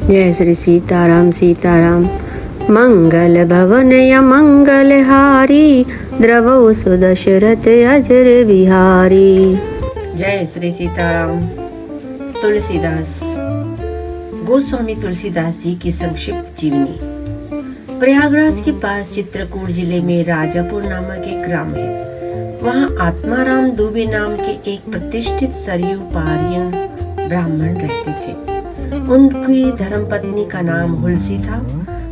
जय श्री सीताराम सीताराम। मंगल भवन या मंगल हारी, द्रवौ सुदशरथ अजर बिहारी। जय श्री सीताराम। तुलसीदास। गोस्वामी तुलसीदास जी की संक्षिप्त जीवनी। प्रयागराज के पास चित्रकूट जिले में राजापुर नामक एक ग्राम है। वहाँ आत्माराम दुबे नाम के एक प्रतिष्ठित सरयू पारायण ब्राह्मण रहते थे। उनकी धर्मपत्नी का नाम हुलसी था।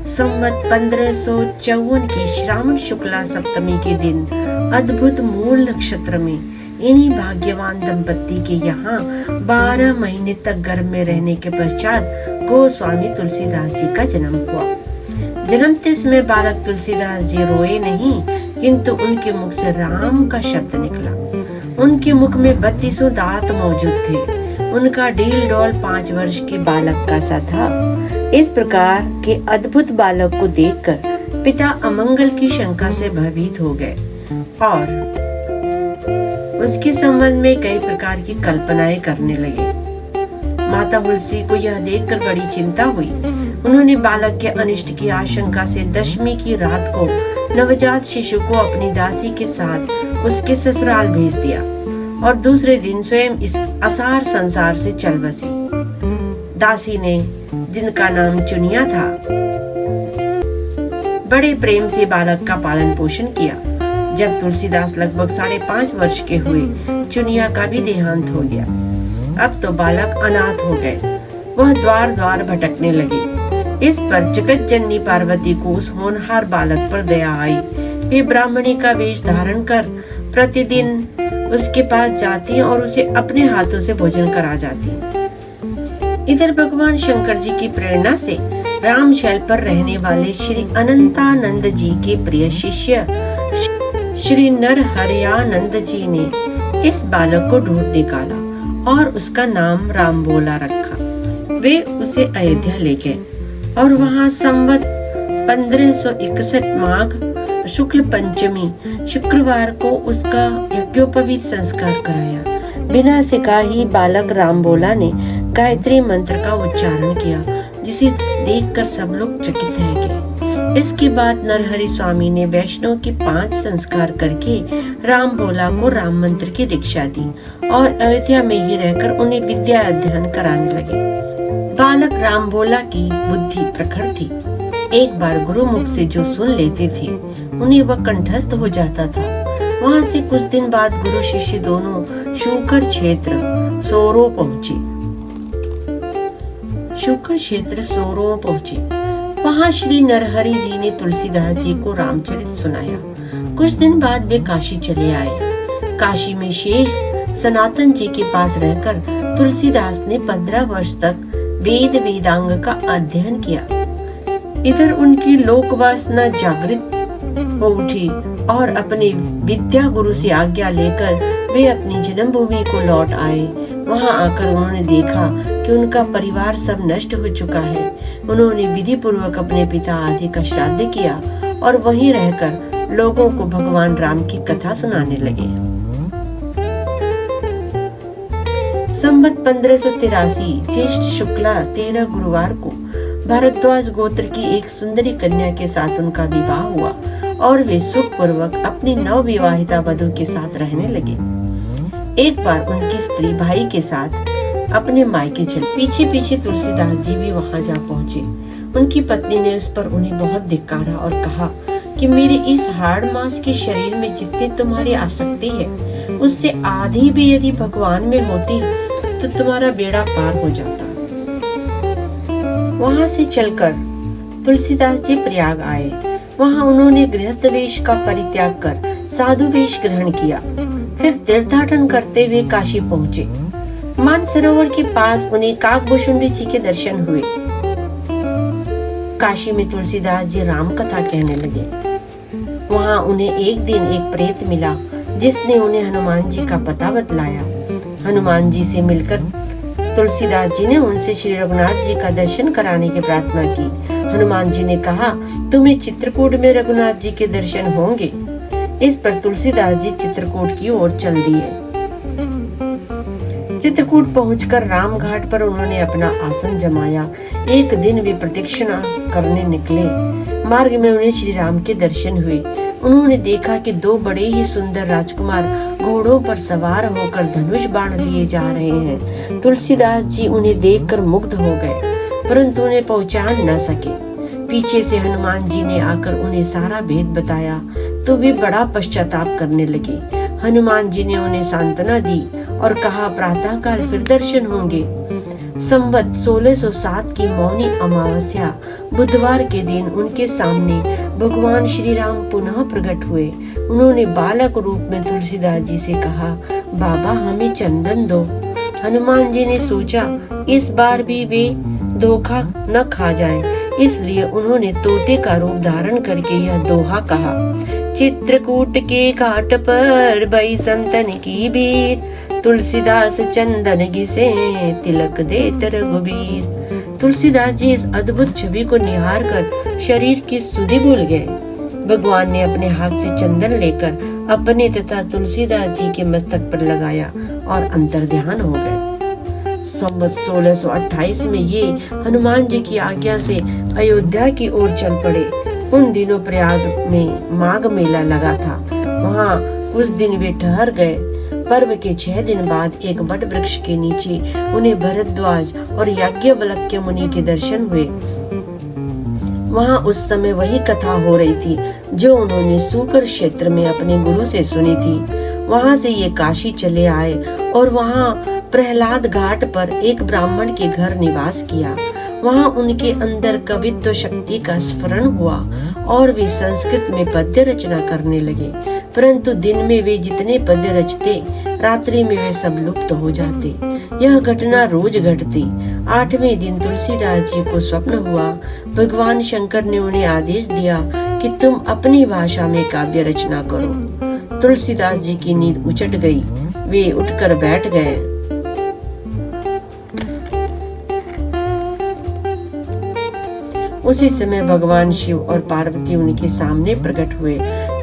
संवत 1554 की श्रावण शुक्ला सप्तमी के दिन अद्भुत मूल नक्षत्र में इन्हीं भाग्यवान दंपत्ति के यहाँ 12 महीने तक गर्भ में रहने के पश्चात गोस्वामी तुलसीदास जी का जन्म हुआ। जन्मते समय बालक तुलसीदास जी रोए नहीं, किंतु उनके मुख से राम का शब्द निकला। उनके मुख में 32 दांत मौजूद थे। उनका डील डोल 5 वर्ष के बालक का सा था। इस प्रकार के अद्भुत बालक को देखकर पिता अमंगल की शंका से भयभीत हो गए और उसके संबंध में कई प्रकार की कल्पनाएं करने लगे। माता हुलसी को यह देखकर बड़ी चिंता हुई। उन्होंने बालक के अनिष्ट की आशंका से दशमी की रात को नवजात शिशु को अपनी दासी के साथ उसके ससुराल भेज दिया और दूसरे दिन स्वयं इस असार संसार से चल बसी। दासी ने, जिनका नाम चुनिया था, बड़े प्रेम से बालक का पालन पोषण किया। जब तुलसीदास लगभग 5.5 वर्ष के हुए, चुनिया का भी देहांत हो गया। अब तो बालक अनाथ हो गए। वह द्वार द्वार भटकने लगे। इस पर जगत जननी पार्वती को उस होनहार बालक पर दया आई। वे ब्राह्मणी का वेश धारण कर प्रतिदिन उसके पास जाती और उसे अपने हाथों से भोजन करा जाती। इधर भगवान शंकर जी की प्रेरणा से रामशैल पर रहने वाले श्री अनंतानंद जी के प्रिय शिष्य श्री नरहरयानंद जी ने इस बालक को ढूंढ निकाला और उसका नाम रामबोला रखा। वे उसे अयोध्या ले गए और वहां संवत 1561 माघ शुक्ल पंचमी शुक्रवार को उसका यज्ञोपवीत संस्कार कराया। बिना सिखाए ही बालक रामबोला ने गायत्री मंत्र का उच्चारण किया, जिसे देखकर सब लोग चकित रह गए। इसके बाद नरहरि स्वामी ने वैष्णव के 5 संस्कार करके रामबोला को राम मंत्र की दीक्षा दी और अयोध्या में ही रहकर उन्हें विद्या अध्ययन कराने लगे। बालक रामबोला की बुद्धि प्रखर थी। एक बार गुरुमुख से जो सुन लेते थे, उन्हें वह कंठस्थ हो जाता था। वहां से कुछ दिन बाद गुरु शिष्य दोनों शूकर क्षेत्र सोरो पहुंचे। वहां श्री नरहरि जी ने तुलसीदास जी को रामचरित सुनाया। कुछ दिन बाद वे काशी चले आए। काशी में शेष सनातन जी के पास रहकर तुलसीदास ने 15 वर्ष तक वेद वेदांग का अध्ययन किया। इधर उनकी लोक वासना जागृत हो उठी और अपने विद्या गुरु से आज्ञा लेकर वे अपनी जन्मभूमि को लौट आए। वहां आकर उन्होंने देखा कि उनका परिवार सब नष्ट हो चुका है। उन्होंने विधि पूर्वक अपने पिता आदि का श्राद्ध किया और वहीं रहकर लोगों को भगवान राम की कथा सुनाने लगे। संवत 1583 ज्येष्ठ शुक्ला 13 गुरुवार को भारद्वाज गोत्र की एक सुंदरी कन्या के साथ उनका विवाह हुआ और वे सुख पूर्वक अपनी नवविवाहिता वधू के साथ रहने लगे। एक बार उनकी स्त्री भाई के साथ अपने मायके चल पीछे पीछे तुलसीदास जी भी वहां जा पहुंचे। उनकी पत्नी ने उस पर उन्हें बहुत धिक्कारा और कहा कि मेरे इस हाड़ मांस के शरीर में जितनी तुम्हारी आसक्ति है, उससे आधी भी यदि भगवान में होती तो तुम्हारा बेड़ा पार हो जाता। वहां से चलकर तुलसीदास जी प्रयाग आए। वहां उन्होंने गृहस्थ वेश का परित्याग कर साधु वेश ग्रहण किया। फिर तीर्थाटन करते हुए काशी पहुंचे। मानसरोवर के पास उन्हें काकभूषुंडी जी के दर्शन हुए। काशी में तुलसीदास जी राम कथा कहने लगे। वहां उन्हें एक दिन एक प्रेत मिला, जिसने उन्हें हनुमान जी का पता बतलाया। हनुमान जी से मिलकर तुलसीदास जी ने उनसे श्री रघुनाथ जी का दर्शन कराने की प्रार्थना की। हनुमान जी ने कहा, तुम्हें चित्रकूट में रघुनाथ जी के दर्शन होंगे। इस पर तुलसीदास जी चित्रकूट की ओर चल दिए। चित्रकूट पहुंचकर रामघाट पर उन्होंने अपना आसन जमाया। एक दिन वे प्रदक्षिणा करने निकले। मार्ग में उन्हें श्री राम के दर्शन हुए। उन्होंने देखा कि दो बड़े ही सुंदर राजकुमार घोड़ों पर सवार होकर धनुष बाण लिए जा रहे हैं। तुलसीदास जी उन्हें देखकर मुग्ध हो गए, परंतु उन्हें पहचान न सके। पीछे से हनुमान जी ने आकर उन्हें सारा भेद बताया तो वे बड़ा पश्चाताप करने लगे। हनुमान जी ने उन्हें सांत्वना दी और कहा, प्रातः काल फिर दर्शन होंगे। संवत 1607 की मौनी अमावस्या बुधवार के दिन उनके सामने भगवान श्री राम पुनः प्रकट हुए। उन्होंने बालक रूप में तुलसीदास जी से कहा, बाबा हमें चंदन दो। हनुमान जी ने सोचा इस बार भी वे धोखा न खा जाएं, इसलिए उन्होंने तोते का रूप धारण करके यह दोहा कहा, चित्रकूट के घाट पर भई संतन की भीड़, तुलसीदास चंदन घिसे तिलक देत रघुबीर। तुलसीदास जी इस अद्भुत छवि को निहार कर शरीर की सुधि भूल गए। भगवान ने अपने हाथ से चंदन लेकर अपने तथा तुलसीदास जी के मस्तक पर लगाया और अंतर्ध्यान हो गए। संवत 1628 में ये हनुमान जी की आज्ञा से अयोध्या की ओर चल पड़े। उन दिनों प्रयाग में माघ मेला लगा था। वहाँ कुछ दिन वे ठहर गए। पर्व के 6 दिन बाद एक वट वृक्ष के नीचे उन्हें भरद्वाज और याज्ञवल्क्य मुनि के दर्शन हुए। वहाँ उस समय वही कथा हो रही थी जो उन्होंने सूकर क्षेत्र में अपने गुरु से सुनी थी। वहाँ से ये काशी चले आए और वहाँ प्रहलाद घाट पर एक ब्राह्मण के घर निवास किया। वहाँ उनके अंदर कवित्व शक्ति का स्फुरण हुआ और वे संस्कृत में पद्य रचना करने लगे, परंतु दिन में वे जितने पद्य रचते, रात्रि में वे सब लुप्त हो जाते। यह घटना रोज घटती। 8वें दिन तुलसीदास जी को स्वप्न हुआ। भगवान शंकर ने उन्हें आदेश दिया कि तुम अपनी भाषा में काव्य रचना करो। तुलसीदास जी की नींद उचट गई। वे उठकर बैठ गए। उसी समय भगवान शिव और पार्वती उनके सामने प्रकट हुए।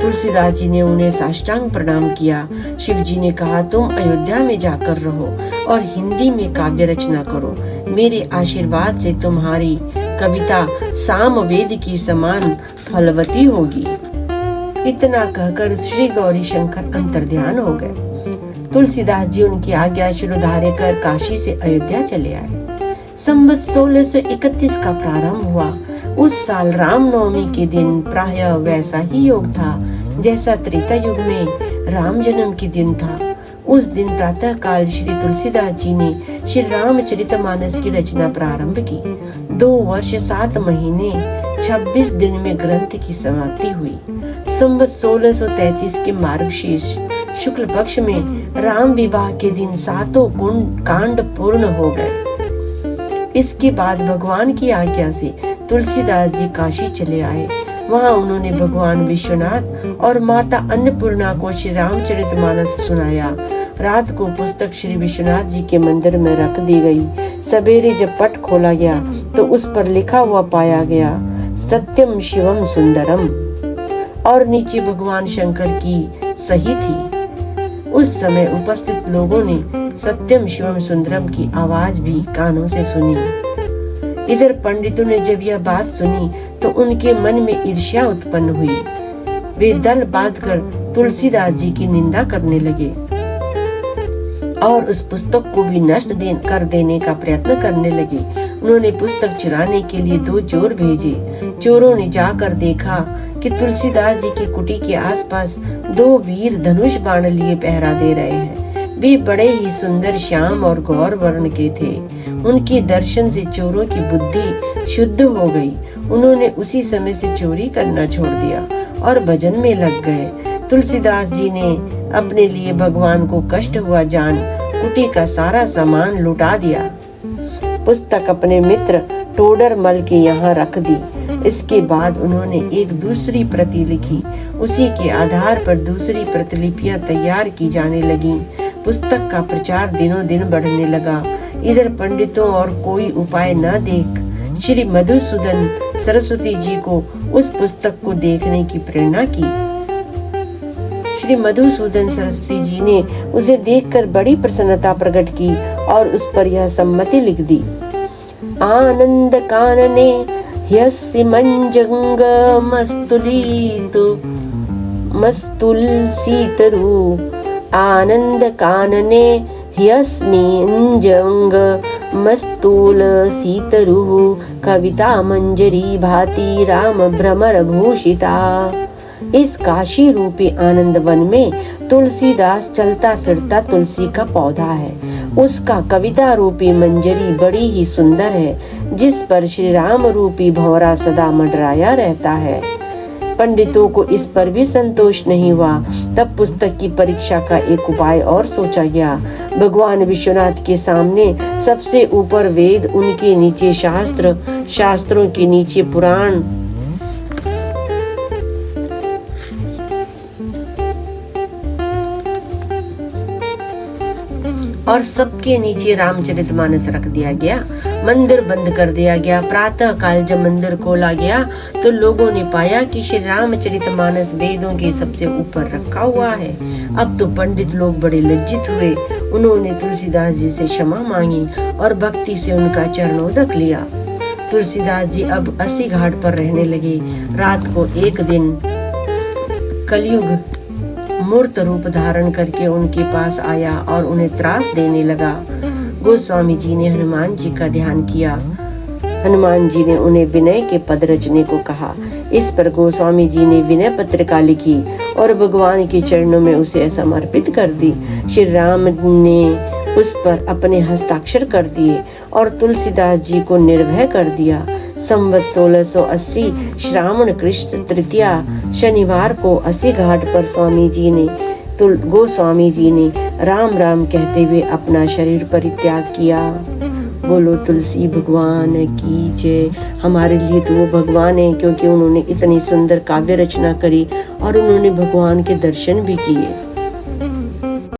तुलसीदास जी ने उन्हें साष्टांग प्रणाम किया। शिव जी ने कहा, तुम अयोध्या में जाकर रहो और हिंदी में काव्य रचना करो। मेरे आशीर्वाद से तुम्हारी कविता सामवेद की समान फलवती होगी। इतना कहकर श्री गौरी शंकर अंतर्ध्यान हो गए। तुलसीदास जी उनकी आज्ञा शिरोधार्य कर काशी से अयोध्या चले आए। संवत 1631 का प्रारंभ हुआ। उस साल रामनवमी के दिन प्रायः वैसा ही योग था जैसा त्रेता युग में राम जन्म के दिन था। उस दिन प्रातः काल श्री तुलसीदास जी ने श्री रामचरितमानस की रचना प्रारंभ की। 2 वर्ष 7 महीने 26 दिन में ग्रंथ की समाप्ति हुई। संवत 1633 के मार्गशीर्ष शुक्ल पक्ष में राम विवाह के दिन 7 कांड पूर्ण हो गए। इसके बाद भगवान की आज्ञा से तुलसीदास जी काशी चले आए। वहाँ उन्होंने भगवान विश्वनाथ और माता अन्नपूर्णा को श्री रामचरितमानस सुनाया। रात को पुस्तक श्री विश्वनाथ जी के मंदिर में रख दी गई। सवेरे जब पट खोला गया तो उस पर लिखा हुआ पाया गया, सत्यम शिवम सुंदरम, और नीचे भगवान शंकर की सही थी। उस समय उपस्थित लोगों ने सत्यम शिवम सुंदरम की आवाज भी कानों से सुनी। इधर पंडितों ने जब यह बात सुनी तो उनके मन में ईर्ष्या उत्पन्न हुई। वे दल बांधकर तुलसीदास जी की निंदा करने लगे और उस पुस्तक को भी नष्ट कर देने का प्रयत्न करने लगे। उन्होंने पुस्तक चुराने के लिए 2 चोर भेजे। चोरों ने जाकर देखा कि तुलसीदास जी की कुटी के आसपास 2 वीर धनुष बाण लिए पहरा दे रहे हैं। वे बड़े ही सुंदर श्याम और गौर वर्ण के थे। उनके दर्शन से चोरों की बुद्धि शुद्ध हो गई। उन्होंने उसी समय से चोरी करना छोड़ दिया और भजन में लग गए। तुलसीदास जी ने अपने लिए भगवान को कष्ट हुआ जान कुटी का सारा सामान लुटा दिया। पुस्तक अपने मित्र टोडर मल के यहाँ रख दी। इसके बाद उन्होंने एक दूसरी प्रति लिखी। उसी के आधार पर दूसरी प्रतिलिपियां तैयार की जाने लगीं। पुस्तक का प्रचार दिनों दिन बढ़ने लगा। इधर पंडितों और कोई उपाय न देख श्री मधुसूदन सरस्वती जी को उस पुस्तक को देखने की प्रेरणा की। श्री मधुसूदन सरस्वती जी ने उसे देखकर बड़ी प्रसन्नता प्रकट की और उस पर यह सम्मति लिख दी। आनंद कानने ह्यस्य मंजंग मस्तुलसीतरु आनंद कानने ह्यस्मिंजंग मस्तुलसीतरु कविता मंजरी भाति राम भ्रमर भूषिता। इस काशी रूपी आनंद वन में तुलसीदास चलता फिरता तुलसी का पौधा है। उसका कविता रूपी मंजरी बड़ी ही सुंदर है, जिस पर श्री राम रूपी भंवरा सदा मंडराया रहता है। पंडितों को इस पर भी संतोष नहीं हुआ। तब पुस्तक की परीक्षा का एक उपाय और सोचा गया। भगवान विश्वनाथ के सामने सबसे ऊपर वेद, उनके नीचे शास्त्र, शास्त्रों के नीचे पुराण, और सबके नीचे रामचरितमानस रख दिया गया। मंदिर बंद कर दिया गया। प्रातः काल जब मंदिर खोला गया तो लोगों ने पाया कि श्री रामचरितमानस वेदों के सबसे ऊपर रखा हुआ है। अब तो पंडित लोग बड़े लज्जित हुए। उन्होंने तुलसीदास जी से क्षमा मांगी और भक्ति से उनका चरणोदक लिया। तुलसीदास जी अब 80 घाट पर रहने लगे। रात को एक दिन कलयुग मूर्त रूप धारण करके उनके पास आया और उन्हें त्रास देने लगा। गोस्वामी जी ने हनुमान जी का ध्यान किया। हनुमान जी ने उन्हें विनय के पद रचने को कहा। इस पर गोस्वामी जी ने विनय पत्रिका लिखी और भगवान के चरणों में उसे समर्पित कर दी। श्री राम ने उस पर अपने हस्ताक्षर कर दिए और तुलसीदास जी को निर्भय कर दिया। संवत 1680 श्रावण कृष्ण तृतीया शनिवार को 80 घाट पर गोस्वामी जी ने राम राम कहते हुए अपना शरीर परित्याग किया। बोलो तुलसी भगवान की जय। हमारे लिए तो वो भगवान है, क्योंकि उन्होंने इतनी सुंदर काव्य रचना करी और उन्होंने भगवान के दर्शन भी किए।